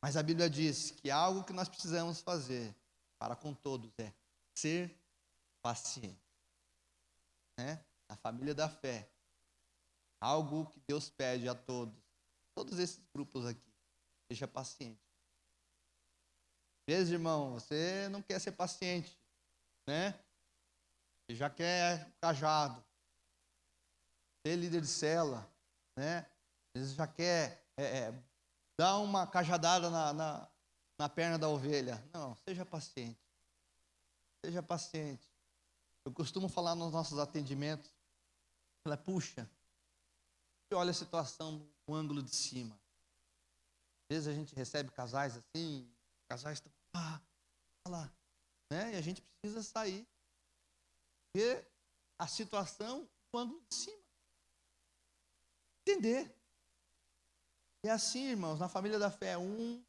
Mas a Bíblia diz que algo que nós precisamos fazer para com todos é ser paciente. Né? A família da fé. Algo que Deus pede a todos esses grupos aqui. Seja paciente. Às vezes, irmão, você não quer ser paciente, né? Você já quer cajado. Ser líder de célula. né? Às vezes já quer dar uma cajadada na perna da ovelha. Não, seja paciente. Seja paciente. Eu costumo falar nos nossos atendimentos, puxa, olha a situação do ângulo de cima. Às vezes a gente recebe casais assim, casais estão lá, né? E a gente precisa sair, ver a situação do ângulo de cima. Entender. E assim, irmãos, na família da fé, um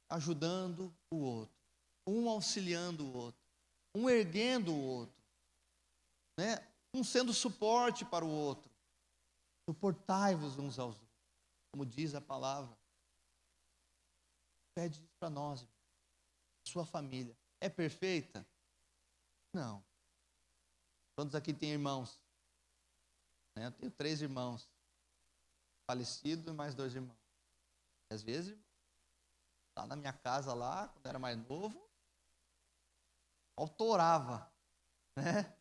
ajudando o outro, um auxiliando o outro, um erguendo o outro, né? Um sendo suporte para o outro. Suportai-vos uns aos outros, como diz a palavra. Pede isso para nós, irmão. Sua família é perfeita? Não. Quantos aqui tem irmãos? Eu tenho 3 irmãos, falecidos e mais 2 irmãos. E às vezes, lá na minha casa, lá, quando era mais novo, autorava, né?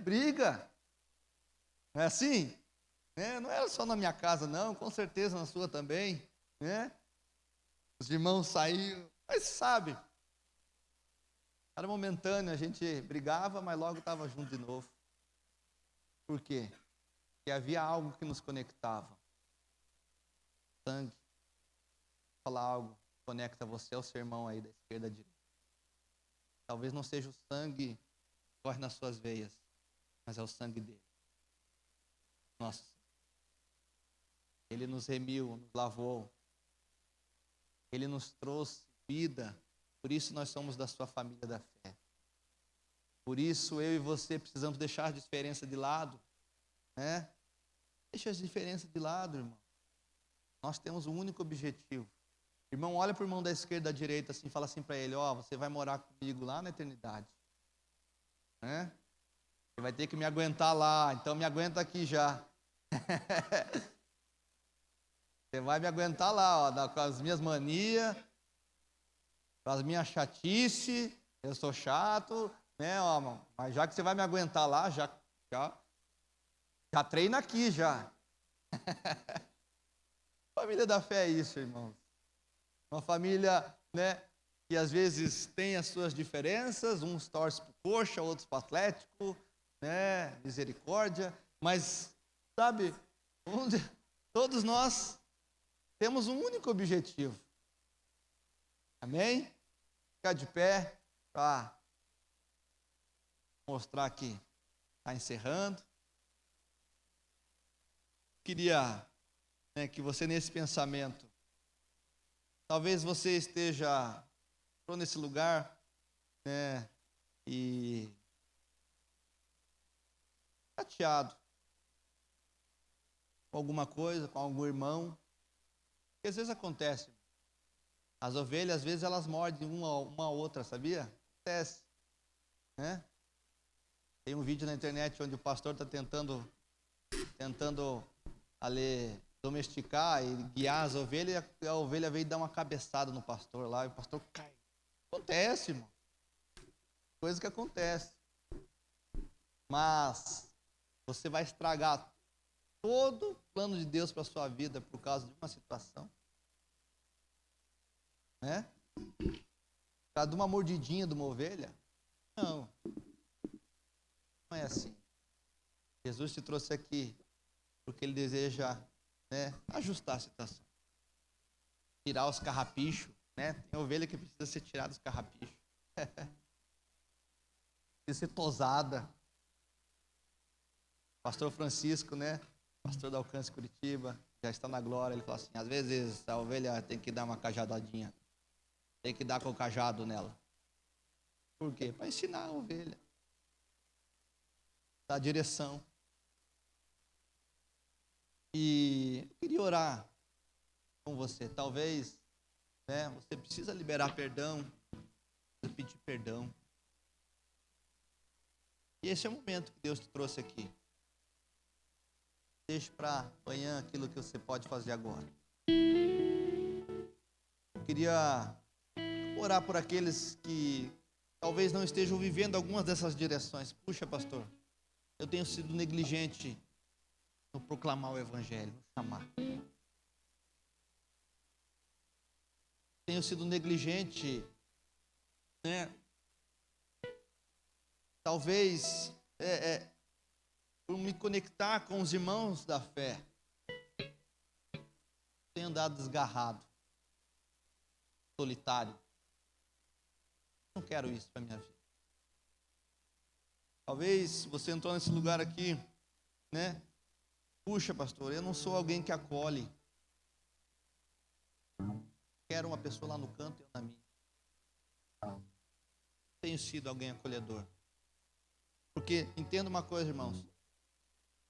Briga. Não é assim? Não era só na minha casa, não, com certeza na sua também, né? Os irmãos saíam, mas sabe, era momentâneo, a gente brigava, mas logo estava junto de novo. Por quê? Porque havia algo que nos conectava. Sangue. Vou falar algo que conecta você ao seu irmão aí da esquerda à direita. Talvez não seja o sangue que corre nas suas veias, mas é o sangue dele. Nosso Senhor. Ele nos remiu, nos lavou. Ele nos trouxe vida. Por isso nós somos da sua família da fé. Por isso eu e você precisamos deixar a diferença de lado, né? Deixa as diferenças de lado, irmão. Nós temos um único objetivo. Irmão, olha para o irmão da esquerda, da direita, assim, fala assim para ele, você vai morar comigo lá na eternidade. Né? Você vai ter que me aguentar lá, então me aguenta aqui já. Você vai me aguentar lá, com as minhas manias, com as minhas chatices, eu sou chato, né, mas já que você vai me aguentar lá, já treina aqui já. Família da fé é isso, irmãos. Uma família, né, que às vezes tem as suas diferenças, uns torcem para o coxa, outros para o Atlético, né, misericórdia, mas, sabe, todos nós temos um único objetivo. Amém? Ficar de pé para mostrar que está encerrando. Queria, que você nesse pensamento, talvez você esteja nesse lugar, né, e chateado com alguma coisa, com algum irmão. Porque às vezes acontece. As ovelhas, às vezes, elas mordem uma a outra, sabia? Acontece. Né? Tem um vídeo na internet onde o pastor está tentando ali domesticar e guiar as ovelhas, e a ovelha veio dar uma cabeçada no pastor lá, e o pastor cai. Acontece, irmão. Coisa que acontece. Mas você vai estragar todo o plano de Deus para a sua vida por causa de uma situação. Né? Por causa de uma mordidinha de uma ovelha? Não. Não é assim. Jesus te trouxe aqui porque Ele deseja, né, ajustar a situação. Tirar os carrapichos. Né? Tem ovelha que precisa ser tirada dos carrapichos. Precisa ser tosada. Pastor Francisco, né? Pastor da Alcance Curitiba, já está na glória. Ele fala assim, às vezes a ovelha tem que dar uma cajadadinha. Tem que dar com o cajado nela. Por quê? Para ensinar a ovelha. Dar direção. E eu queria orar com você. Talvez, né, você precisa liberar perdão. Precisa pedir perdão. E esse é o momento que Deus te trouxe aqui. Deixe para amanhã aquilo que você pode fazer agora. Eu queria orar por aqueles que talvez não estejam vivendo algumas dessas direções. Puxa, pastor, eu tenho sido negligente no proclamar o Evangelho, no chamar. Tenho sido negligente, né? Talvez por me conectar com os irmãos da fé, tenho andado desgarrado, solitário. Não quero isso para minha vida. Talvez você entrou nesse lugar aqui, né? Puxa, pastor, eu não sou alguém que acolhe. Quero uma pessoa lá no canto e eu na minha. Tenho sido alguém acolhedor. Porque, entenda uma coisa, irmãos.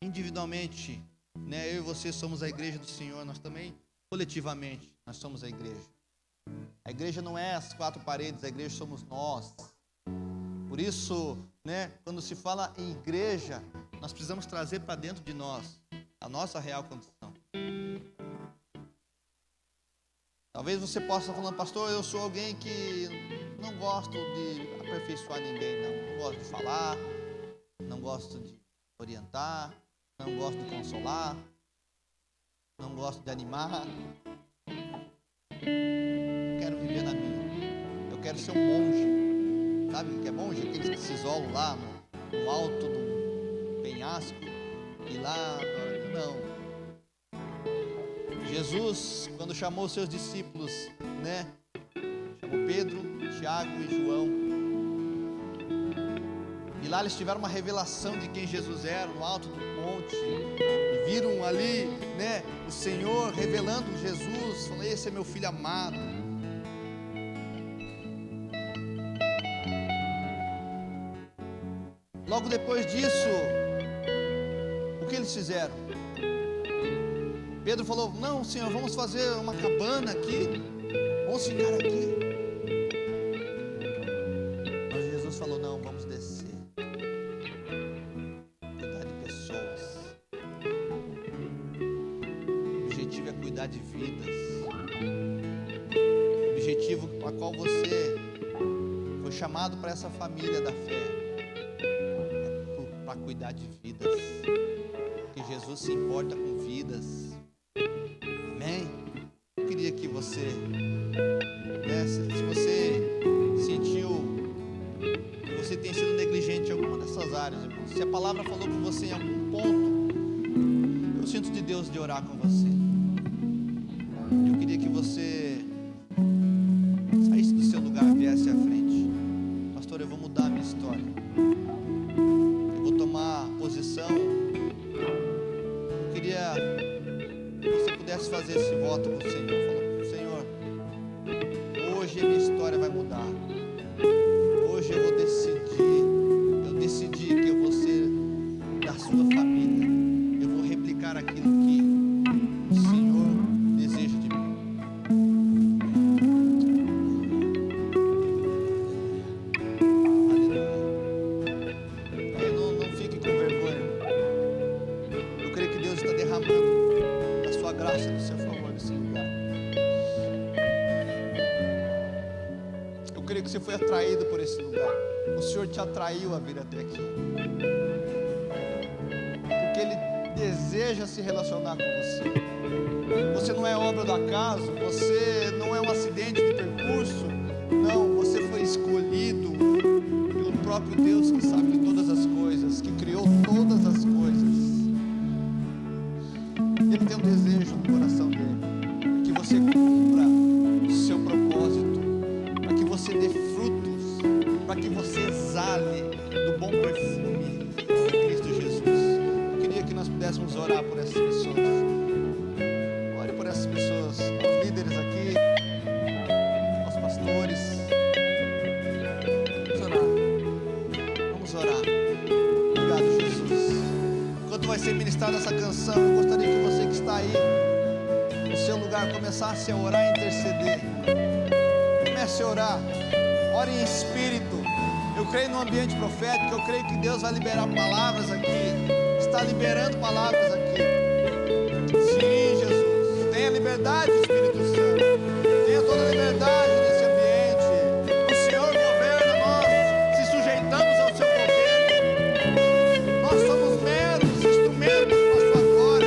Individualmente, né, eu e você somos a igreja do Senhor. Nós também, coletivamente, nós somos a igreja. A igreja não é as quatro paredes, a igreja somos nós. Por isso, né, quando se fala em igreja, nós precisamos trazer para dentro de nós a nossa real condição. Talvez você possa estar falando, pastor, eu sou alguém que não gosto de aperfeiçoar ninguém, não gosto de falar, não gosto de orientar, não gosto de consolar, não gosto de animar. Eu quero viver na minha. Eu quero ser um monge. Sabe o que é monge? Aqueles que se isolam lá no alto do penhasco e lá, não. Jesus, quando chamou os seus discípulos, né? Chamou Pedro, Tiago e João. E lá eles tiveram uma revelação de quem Jesus era, no alto do monte. E viram ali, né, o Senhor revelando Jesus. Falou, esse é meu filho amado. Logo depois disso, o que eles fizeram? Pedro falou, não, Senhor, vamos fazer uma cabana aqui. Vamos ficar aqui. Mas Jesus falou, não, vamos descer. Cuidar de pessoas. O objetivo é cuidar de vidas. O objetivo para qual você foi chamado para essa família da fé é para cuidar de vidas. Porque Jesus se importa com vidas. Amém? Eu queria que você, né, se você sentiu que você tem sido negligente em alguma dessas áreas, irmão, se a palavra falou com você em algum ponto, eu sinto de Deus de orar com você. Eu queria que você saísse do seu lugar e viesse à frente. Pastor, eu vou mudar a minha história. Eu vou tomar posição. Eu queria que você pudesse fazer esse voto com o Senhor. Falou, Senhor, hoje a minha história vai mudar. Hoje eu vou decidir. Eu decidi que eu vou ser da sua família. Eu vou replicar aquilo que o Senhor deseja de mim. Aleluia. Não fique com vergonha. Eu creio que Deus está derramando a sua graça do seu favor nesse lugar. Eu creio que você foi atraído por esse lugar. O Senhor te atraiu a vir até aqui. Porque Ele deseja se relacionar com você. Você não é obra do acaso, você não é um acidente de percurso. Não, você foi escolhido pelo próprio Deus que sabe de todas as coisas, que criou todas as coisas. Ele tem um desejo no coração dele, que você cumpra o seu propósito, para que você dê frutos, para que você exale do bom perfume de Cristo Jesus. Eu queria que nós pudéssemos orar por essas pessoas. Ore por essas pessoas, aos líderes aqui, aos pastores. Vamos orar. Vamos orar. Obrigado, Jesus. Enquanto vai ser ministrada essa canção, eu gostaria que você que está aí no seu lugar começasse a orar e interceder. Comece a orar. Ore em espírito. Eu creio no ambiente profético. Eu creio que Deus vai liberar palavras aqui. Está liberando palavras aqui. Sim, Jesus. Tenha liberdade, Espírito Santo. Tenha toda a liberdade nesse ambiente. O Senhor governa, nós se sujeitamos ao seu governo. Nós somos meros instrumentos para a sua glória.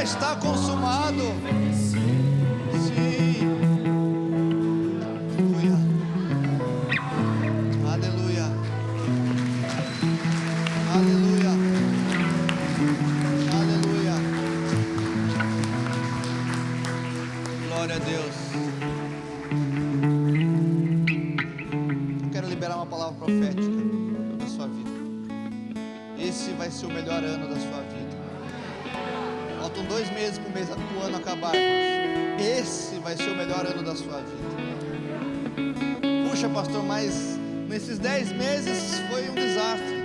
já está consumado. Sim. Aleluia. Aleluia. Aleluia. Aleluia. Glória a Deus. Eu quero liberar uma palavra profética sobre a sua vida. Esse vai ser o melhor ano da sua vida. Faltam 2 meses para o ano acabar, irmãos. Esse vai ser o melhor ano da sua vida. Puxa, pastor, mas nesses 10 meses foi um desastre.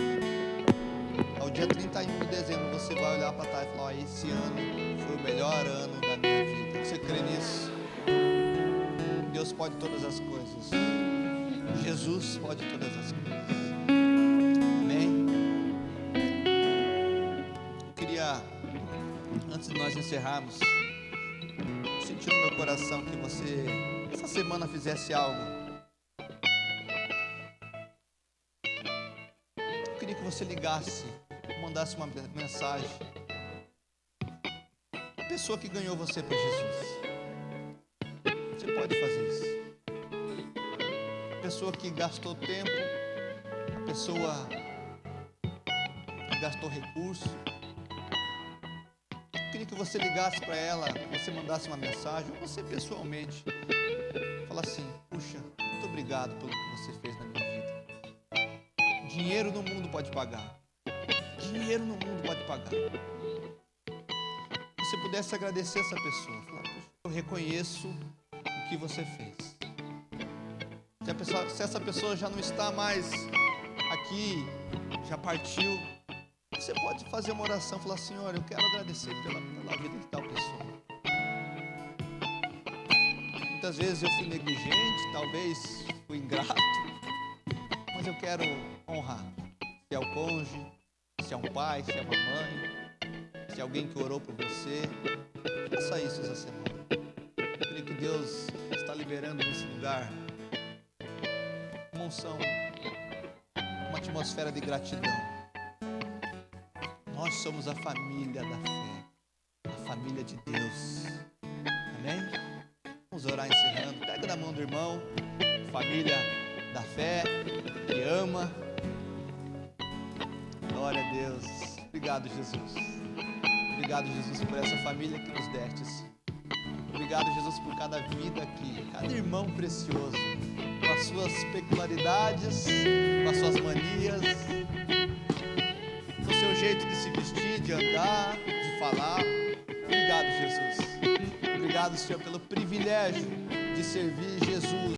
Ao dia 31 de dezembro você vai olhar para trás e falar: esse ano foi o melhor ano da minha vida. Você crê nisso? Deus pode todas as coisas. Jesus pode todas as coisas. Amém? Eu queria, antes de nós encerrarmos, sentir no meu coração que você essa semana fizesse algo. Eu queria que você ligasse, mandasse uma mensagem. A pessoa que ganhou você para Jesus. Você pode fazer isso. A pessoa que gastou tempo, a pessoa que gastou recurso. Eu queria que você ligasse para ela, que você mandasse uma mensagem, ou você pessoalmente. Fala assim: puxa, muito obrigado pelo que você fez na minha vida. Dinheiro no mundo pode pagar. Dinheiro no mundo pode pagar. Se você pudesse agradecer essa pessoa, falar: puxa, eu reconheço o que você fez. Se essa pessoa já não está mais aqui, já partiu, você pode fazer uma oração, falar: Senhor, eu quero agradecer pela vida de tal pessoa. Muitas vezes eu fui negligente, talvez fui ingrato, mas eu quero honrar. Se é o cônjuge, se é um pai, se é uma mãe, se é alguém que orou por você, faça isso essa semana. Eu creio que Deus está liberando nesse lugar uma unção, uma atmosfera de gratidão. Nós somos a família da fé, a família de Deus. Amém? Vamos orar encerrando. Pega na mão do irmão, família da fé, que ama. Glória a Deus. Obrigado, Jesus. Obrigado, Jesus, por essa família que nos destes. Obrigado, Jesus, por cada vida aqui, cada irmão precioso, com as suas peculiaridades, com as suas manias, com o seu jeito de se vestir, de andar, de falar. Obrigado, Jesus. Obrigado, Senhor, pelo privilégio de servir Jesus.